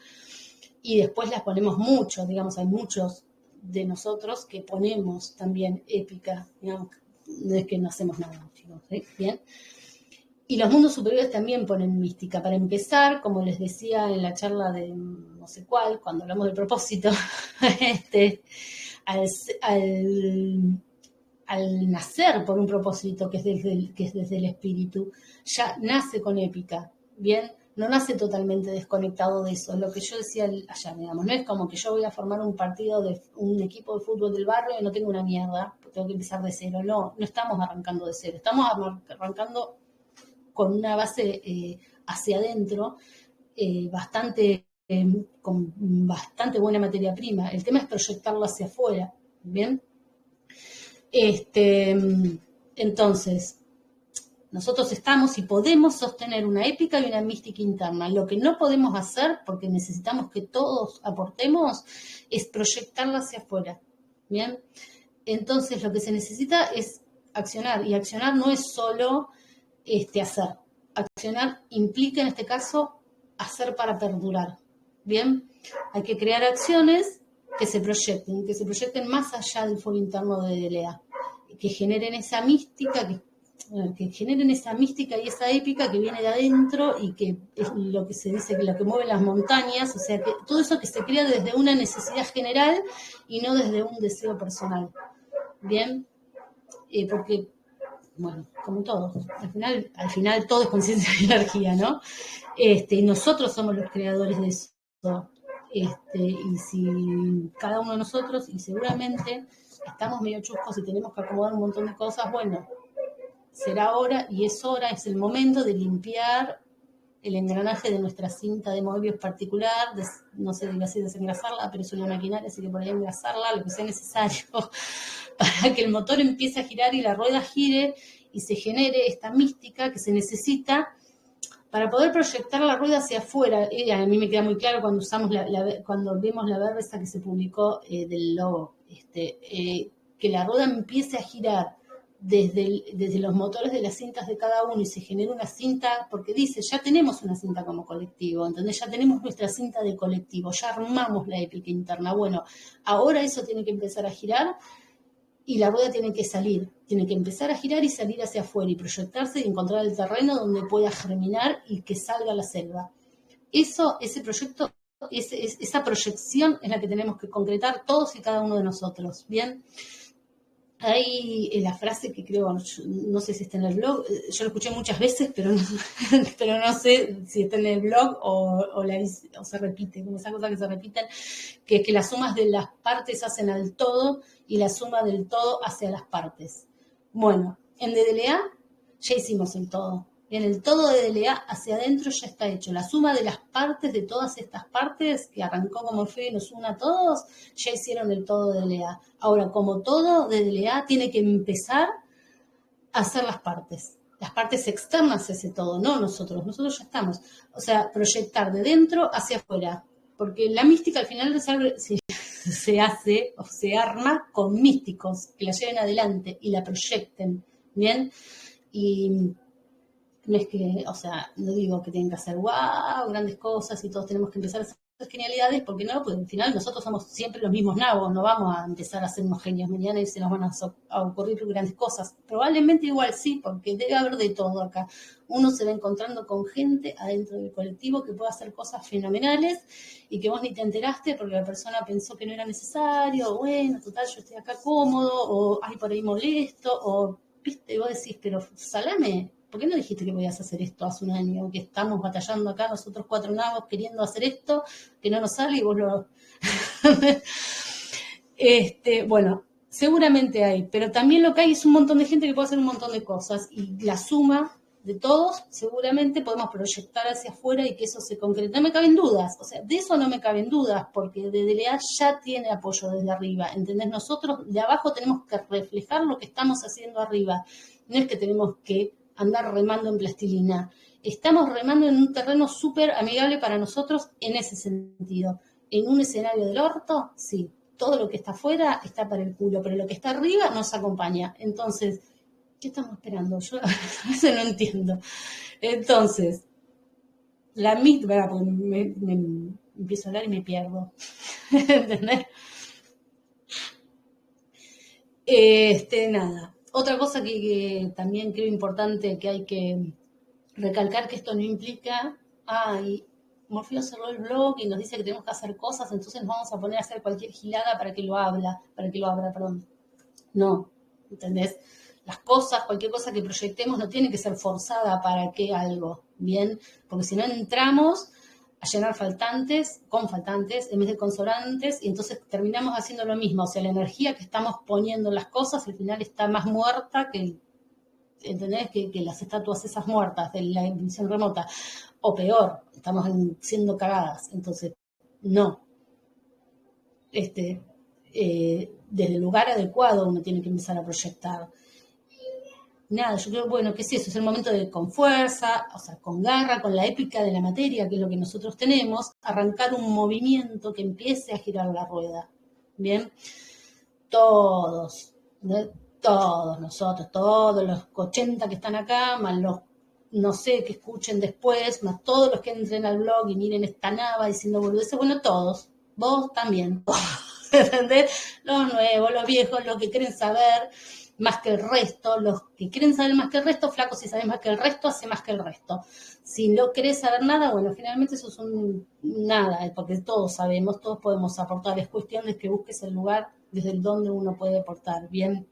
y después las ponemos mucho, digamos, hay muchos de nosotros que ponemos también épica, digamos, no es que no hacemos nada, chicos, ¿sí? Bien. Y los mundos superiores también ponen mística. Para empezar, como les decía en la charla de no sé cuál, cuando hablamos del propósito, al nacer por un propósito que es desde el espíritu, ya nace con épica, ¿bien? No nace totalmente desconectado de eso. Lo que yo decía allá, digamos, no es como que yo voy a formar un partido de un equipo de fútbol del barrio y no tengo una mierda, tengo que empezar de cero. No estamos arrancando de cero, estamos arrancando con una base hacia adentro, con bastante buena materia prima. El tema es proyectarlo hacia afuera, ¿bien? Entonces, Nosotros estamos y podemos sostener una épica y una mística interna. Lo que no podemos hacer, porque necesitamos que todos aportemos, es proyectarla hacia afuera. ¿Bien? Entonces, lo que se necesita es accionar. Y accionar no es solo hacer. Accionar implica, en este caso, hacer para perdurar. ¿Bien? Hay que crear acciones que se proyecten más allá del fuego interno de DLA, que generen esa mística, que generen esa mística y esa épica que viene de adentro y que es lo que se dice que lo que mueve las montañas, o sea, que todo eso que se crea desde una necesidad general y no desde un deseo personal. Bien, porque, bueno, como todo, al final todo es conciencia y energía, ¿no? Y nosotros somos los creadores de eso. Y si cada uno de nosotros, y seguramente estamos medio chuscos y tenemos que acomodar un montón de cosas, bueno, será hora y es el momento de limpiar el engranaje de nuestra cinta de Moebius particular, no sé si desengrasarla, pero es una maquinaria, así que por ahí engrasarla, lo que sea necesario, para que el motor empiece a girar y la rueda gire y se genere esta mística que se necesita para poder proyectar la rueda hacia afuera. A mí me queda muy claro cuando usamos cuando vemos la verba esa que se publicó del logo, que la rueda empiece a girar desde los motores de las cintas de cada uno y se genera una cinta, porque dice, ya tenemos una cinta como colectivo, ¿entendés? Ya tenemos nuestra cinta de colectivo, ya armamos la épica interna. Bueno, ahora eso tiene que empezar a girar y la rueda tiene que salir, tiene que empezar a girar y salir hacia afuera y proyectarse y encontrar el terreno donde pueda germinar y que salga la selva. Ese proyecto, esa proyección es la que tenemos que concretar todos y cada uno de nosotros, ¿bien? Hay la frase que creo, no sé si está en el blog, yo lo escuché muchas veces, pero no sé si está en el blog o se repite, como esa cosa que se repiten, que es que las sumas de las partes hacen al todo y la suma del todo hace a las partes. Bueno, en DLA ya hicimos el todo. En el todo de DLA hacia adentro ya está hecho. La suma de las partes, de todas estas partes, que arrancó como Orfeo y nos une a todos, ya hicieron el todo de DLA. Ahora, como todo de DLA, tiene que empezar a hacer las partes externas a ese todo, no nosotros ya estamos. O sea, proyectar de dentro hacia afuera. Porque la mística al final se hace o se arma con místicos que la lleven adelante y la proyecten, ¿bien? Y no es que, o sea, no digo que tienen que hacer grandes cosas y todos tenemos que empezar a hacer genialidades, porque no, porque al final nosotros somos siempre los mismos nabos, no vamos a empezar a ser unos genios mañana y se nos van a ocurrir grandes cosas. Probablemente igual sí, porque debe haber de todo acá. Uno se va encontrando con gente adentro del colectivo que puede hacer cosas fenomenales y que vos ni te enteraste porque la persona pensó que no era necesario, o bueno, total, yo estoy acá cómodo, o ay, por ahí molesto, o viste, vos decís, pero salame, ¿por qué no dijiste que podías hacer esto hace un año? Que estamos batallando acá nosotros 4 nabos queriendo hacer esto, que no nos sale y vos lo... Bueno, seguramente hay, pero también lo que hay es un montón de gente que puede hacer un montón de cosas y la suma de todos seguramente podemos proyectar hacia afuera y que eso se concrete. No me caben dudas, o sea, de eso no me caben dudas, porque DLA ya tiene apoyo desde arriba, ¿entendés? Nosotros de abajo tenemos que reflejar lo que estamos haciendo arriba, no es que tenemos que andar remando en plastilina. Estamos remando en un terreno súper amigable para nosotros en ese sentido. En un escenario del orto, sí, todo lo que está afuera está para el culo, pero lo que está arriba nos acompaña. Entonces, ¿qué estamos esperando? Yo a veces no entiendo. Entonces, la misma, porque me empiezo a hablar y me pierdo. ¿Entendés? Nada. Otra cosa que también creo importante que hay que recalcar, que esto no implica, Morfeo cerró el blog y nos dice que tenemos que hacer cosas, entonces nos vamos a poner a hacer cualquier gilada para que lo abra, perdón. No, ¿entendés? Las cosas, cualquier cosa que proyectemos no tiene que ser forzada para que algo, ¿bien? Porque si no entramos a llenar con faltantes en vez de consonantes y entonces terminamos haciendo lo mismo. O sea, la energía que estamos poniendo en las cosas al final está más muerta que, ¿entendés? Que las estatuas esas muertas de la dimensión remota. O peor, estamos siendo cagadas. Entonces, no. Desde el lugar adecuado uno tiene que empezar a proyectar. nada, yo creo, bueno, ¿qué es eso? Es el momento de con fuerza, o sea, con garra, con la épica de la materia, que es lo que nosotros tenemos, arrancar un movimiento que empiece a girar la rueda. Bien, todos, ¿no? Todos nosotros, todos los 80 que están acá, más los, no sé, que escuchen después, más todos los que entren al blog y miren esta nava diciendo boludeces, bueno, todos, vos también, ¿entendés? Los nuevos, los viejos, los que quieren saber más que el resto, los que quieren saber más que el resto, flaco, si sabes más que el resto, hace más que el resto. Si no querés saber nada, bueno, generalmente eso es un nada, porque todos sabemos, todos podemos aportar, es cuestión de que busques el lugar desde el donde uno puede aportar, ¿bien?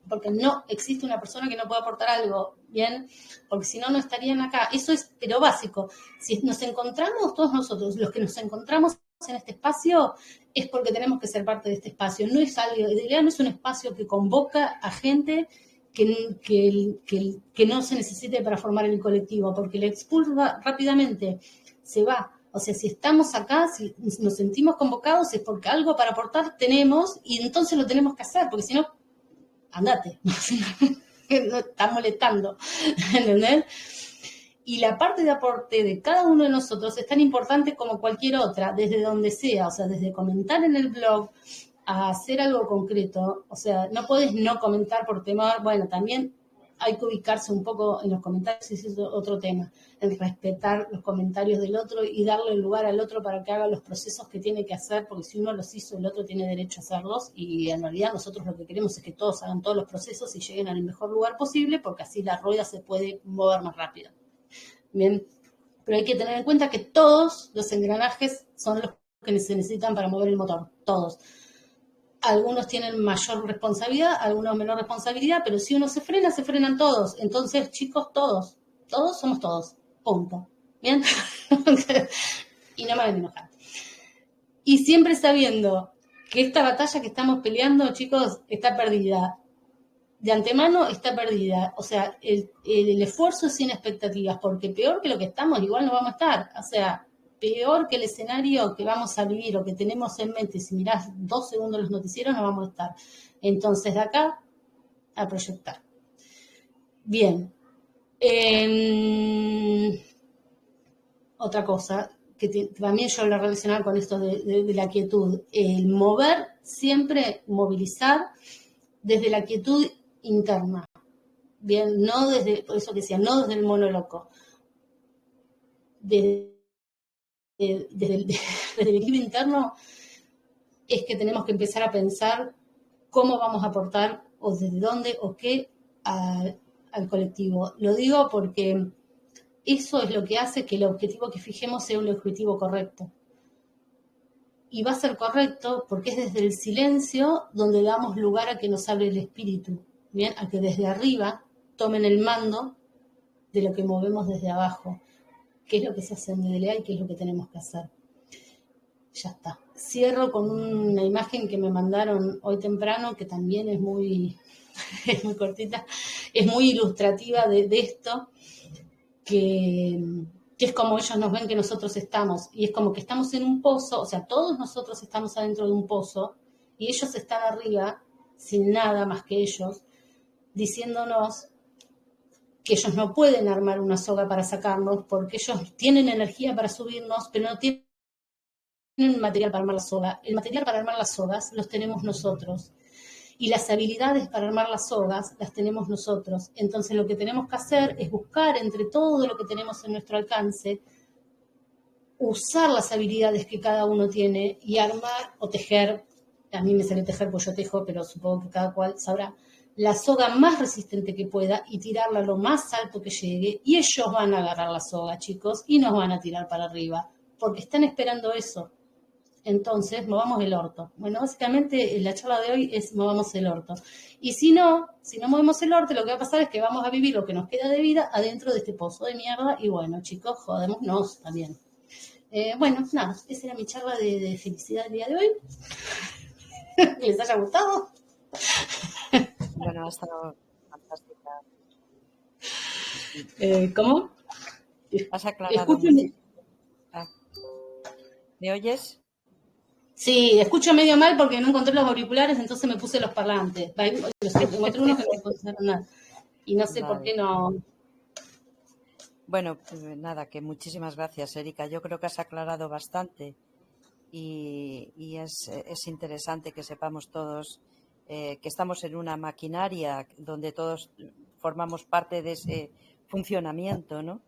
Porque no existe una persona que no pueda aportar algo, ¿bien? Porque si no, no estarían acá. Eso es, pero básico. Si nos encontramos todos nosotros, los que nos encontramos en este espacio, es porque tenemos que ser parte de este espacio. No es algo, de idea no es un espacio que convoca a gente que no se necesite para formar el colectivo, porque el expulsa rápidamente, se va. O sea, si estamos acá, si nos sentimos convocados, es porque algo para aportar tenemos y entonces lo tenemos que hacer, porque si no, andate, no estás molestando, ¿entendés? Y la parte de aporte de cada uno de nosotros es tan importante como cualquier otra, desde donde sea, o sea, desde comentar en el blog a hacer algo concreto, o sea, no puedes no comentar por temor, bueno, también hay que ubicarse un poco en los comentarios, ese es otro tema, el respetar los comentarios del otro y darle lugar al otro para que haga los procesos que tiene que hacer, porque si uno los hizo, el otro tiene derecho a hacerlos, y en realidad nosotros lo que queremos es que todos hagan todos los procesos y lleguen al mejor lugar posible, porque así la rueda se puede mover más rápido. Bien, pero hay que tener en cuenta que todos los engranajes son los que se necesitan para mover el motor, todos. Algunos tienen mayor responsabilidad, algunos menor responsabilidad, pero si uno se frena, se frenan todos. Entonces, chicos, todos somos todos, punto. ¿Bien? Y no me hagan enojar. Y siempre sabiendo que esta batalla que estamos peleando, chicos, está perdida. De antemano está perdida. O sea, el esfuerzo es sin expectativas, porque peor que lo que estamos, igual no vamos a estar. O sea, peor que el escenario que vamos a vivir o que tenemos en mente, si mirás 2 segundos los noticieros, no vamos a estar. Entonces, de acá a proyectar. Bien. Otra cosa que también yo lo relacionaba con esto de la quietud. El mover, siempre movilizar desde la quietud interna. Bien, no desde, por eso que decía, no desde el mono loco. Desde el equilibrio interno es que tenemos que empezar a pensar cómo vamos a aportar o desde dónde o qué al colectivo. Lo digo porque eso es lo que hace que el objetivo que fijemos sea un objetivo correcto. Y va a ser correcto porque es desde el silencio donde damos lugar a que nos hable el espíritu, ¿bien? A que desde arriba tomen el mando de lo que movemos desde abajo. ¿Qué es lo que se hace en DLA y qué es lo que tenemos que hacer? Ya está. Cierro con una imagen que me mandaron hoy temprano, que también es muy cortita, es muy ilustrativa de esto, que es como ellos nos ven que nosotros estamos, y es como que estamos en un pozo, o sea, todos nosotros estamos adentro de un pozo, y ellos están arriba, sin nada más que ellos, diciéndonos que ellos no pueden armar una soga para sacarnos, porque ellos tienen energía para subirnos, pero no tienen material para armar la soga. El material para armar las sogas los tenemos nosotros. Y las habilidades para armar las sogas las tenemos nosotros. Entonces lo que tenemos que hacer es buscar entre todo lo que tenemos en nuestro alcance, usar las habilidades que cada uno tiene y armar o tejer, a mí me sale tejer pues yo tejo, pero supongo que cada cual sabrá, la soga más resistente que pueda y tirarla lo más alto que llegue, y ellos van a agarrar la soga, chicos, y nos van a tirar para arriba, porque están esperando eso. Entonces, movamos el orto. Bueno, básicamente la charla de hoy es movamos el orto. Y si no movemos el orto, lo que va a pasar es que vamos a vivir lo que nos queda de vida adentro de este pozo de mierda. Y bueno, chicos, jodémonos también. Bueno, nada, esa era mi charla de felicidad del día de hoy. ¿Les haya gustado? Bueno, ha estado fantástica. ¿Cómo? Has aclarado. Escúchame. ¿Me oyes? Sí, escucho medio mal porque no encontré los auriculares, entonces me puse los parlantes. Encontré unos que no encontraron nada. y no sé por Vale. qué no. Bueno, nada, que muchísimas gracias, Erika. Yo creo que has aclarado bastante y es interesante que sepamos todos que estamos en una maquinaria donde todos formamos parte de ese funcionamiento, ¿no?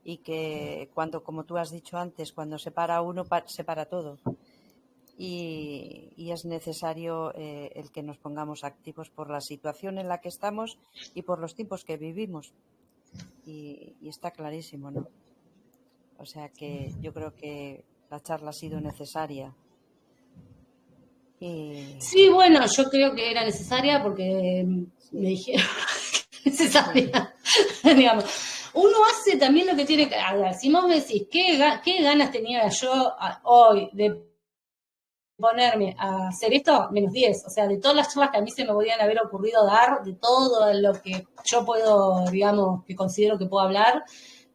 Y que cuando, como tú has dicho antes, cuando se para uno, se para todo. Y es necesario el que nos pongamos activos por la situación en la que estamos y por los tiempos que vivimos. Y está clarísimo, ¿no? O sea que yo creo que la charla ha sido necesaria. Y Sí, bueno, yo creo que era necesaria porque me sí, dijeron sí, necesaria, digamos. Uno hace también lo que tiene que. A ver, si vos me decís, ¿qué ganas tenía yo hoy de ponerme a hacer esto? -10. O sea, de todas las charlas que a mí se me podían haber ocurrido dar, de todo lo que yo puedo, digamos, que considero que puedo hablar,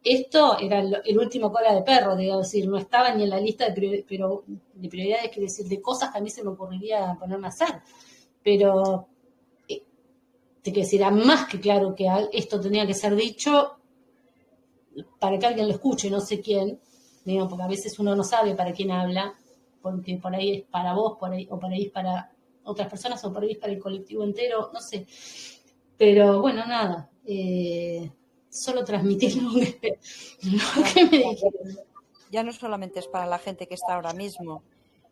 esto era el último cola de perro, digamos, decir, no estaba ni en la lista de prioridades, quiero decir, de cosas que a mí se me ocurriría ponerme a hacer. Pero te quiero decir, era más que claro que esto tenía que ser dicho para que alguien lo escuche, no sé quién, digamos, porque a veces uno no sabe para quién habla, porque por ahí es para vos, o por ahí es para otras personas, o por ahí es para el colectivo entero, no sé. Pero bueno, nada, solo transmitir lo ya, que me dijeron. ya no solamente es para la gente que está ahora mismo,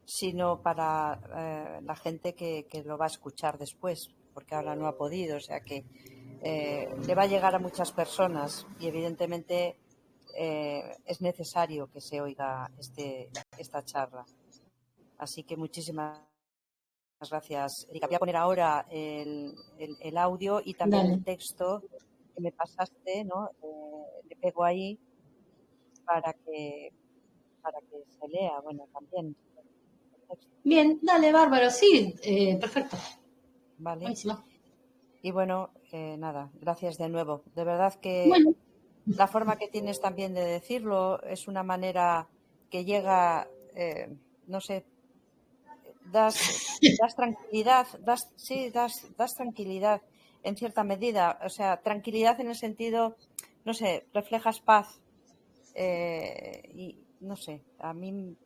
sino para la gente que lo va a escuchar después, porque ahora no ha podido, o sea que le va a llegar a muchas personas y evidentemente es necesario que se oiga esta charla. Así que muchísimas gracias, Erika. Voy a poner ahora el audio y también el Dale. texto que me pasaste, ¿no? Le pego ahí para que, para que se lea, bueno, también el texto, Bien, dale, bárbaro, sí, perfecto, ¿vale? buenísimo. Y bueno, nada, gracias de nuevo. De verdad que Bueno, la forma que tienes también de decirlo es una manera que llega, no sé, das tranquilidad, das tranquilidad en cierta medida, o sea, tranquilidad en el sentido, no sé, reflejas paz y no sé, a mí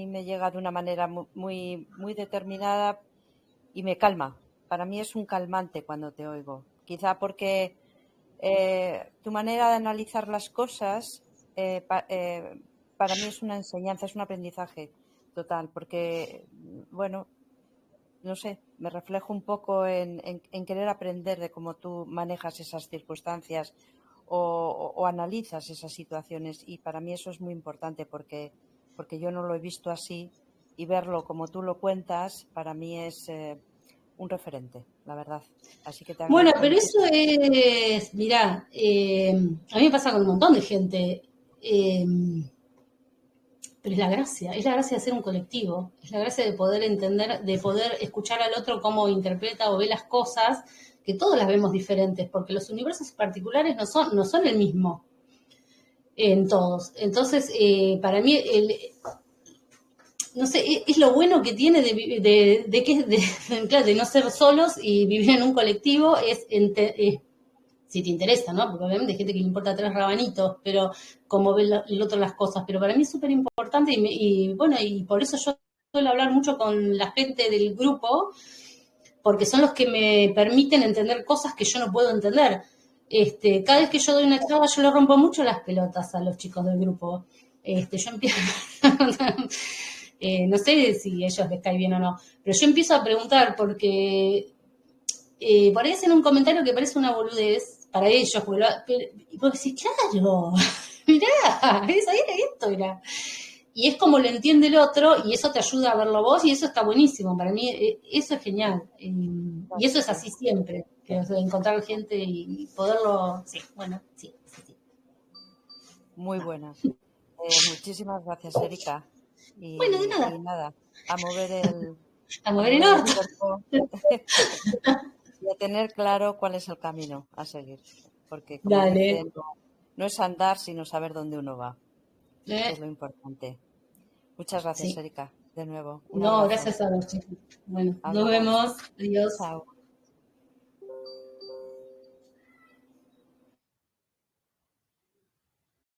me llega de una manera muy determinada y me calma. Para mí es un calmante cuando te oigo. Quizá porque tu manera de analizar las cosas para mí es una enseñanza, es un aprendizaje total, porque, bueno, no sé, me reflejo un poco en querer aprender de cómo tú manejas esas circunstancias o analizas esas situaciones y para mí eso es muy importante porque yo no lo he visto así y verlo como tú lo cuentas para mí es un referente, la verdad. Así que te bueno, agradezco pero eso muchísimo. es, mirá, a mí me pasa con un montón de gente. Eh, Pero es la gracia de ser un colectivo, es la gracia de poder entender, de poder escuchar al otro cómo interpreta o ve las cosas, que todos las vemos diferentes, porque los universos particulares no son el mismo en todos. Entonces, para mí, no sé, es lo bueno que tiene claro, de no ser solos y vivir en un colectivo, es si te interesa, ¿no? Porque obviamente hay gente que le importa 3 rabanitos, pero como ve el otro las cosas. Pero para mí es súper importante y bueno, y por eso yo suelo hablar mucho con la gente del grupo, porque son los que me permiten entender cosas que yo no puedo entender. Cada vez que yo doy una charla, yo le rompo mucho las pelotas a los chicos del grupo. Yo empiezo, no sé si a ellos les cae bien o no, pero yo empiezo a preguntar porque por ahí hacen un comentario que parece una boludez para ellos, y vos decís, claro, mirá, esto era. Y es como lo entiende el otro y eso te ayuda a verlo vos y eso está buenísimo. Para mí eso es genial. Y eso es Sí, así siempre, que o sea, encontrar gente y poderlo, sí, bueno, sí, sí, sí. muy buenas. Muchísimas gracias, Erika. Bueno, de Y nada, nada, a a mover el mover el orto. cuerpo y a tener claro cuál es el camino a seguir. Porque, como Dale. dicen, no es andar, sino saber dónde uno va, que es Eh, lo importante. Muchas gracias, sí. Erika. De nuevo, un No, abrazo. gracias a vos, chicos. Bueno, nos Hablamos. vemos. Adiós. Chao.